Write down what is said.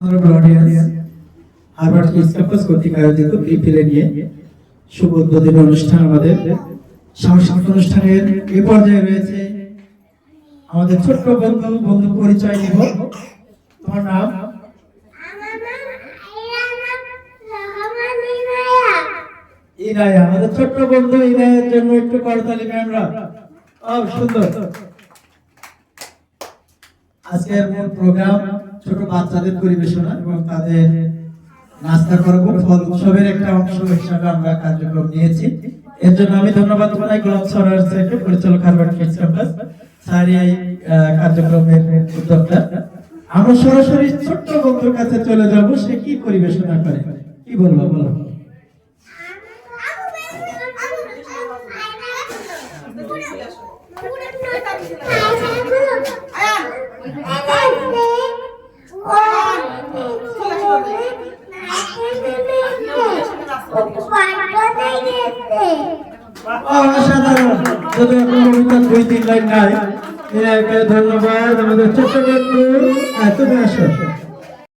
Honorable audience, Harvard kids campus কর্তৃক আয়োজিত BPL নিয়ে শুভ উদ্বোধনী অনুষ্ঠান আমাদের সাংস্কৃতিক অনুষ্ঠানের এ পর্যায়ে রয়েছে আমাদের ছোট্ট বন্ধু পরিচয় নিব। তোমার নাম? ইনায়া। আমাদের ছোট্ট বন্ধু ইনায়ের জন্য একটু করতালি আমরা। সুন্দর। আজকের মূল প্রোগ্রাম ছোট বাচ্চাদের পরিবেশনা এবং তাদের নাস্তা করব ফল উৎসবের একটা অংশ হিসাবে আমরা কার্যক্রম নিয়েছি। এর জন্য আমি ধন্যবাদ জানাই গোলাপ সরার স্যারকে, পরিচালক হার্ভার্ড কিডস ক্যাম্পাস স্যার এই কার্যক্রমের উদ্যোক্তা। আমরা সরাসরি ছোট্ট বন্ধুর কাছে চলে যাব, সে কি পরিবেশনা করে, কি বলবো বলো। দুই তিন লাইন নাই। ধন্যবাদ আমাদের ছোট্ট বন্ধু। তুমি আসো।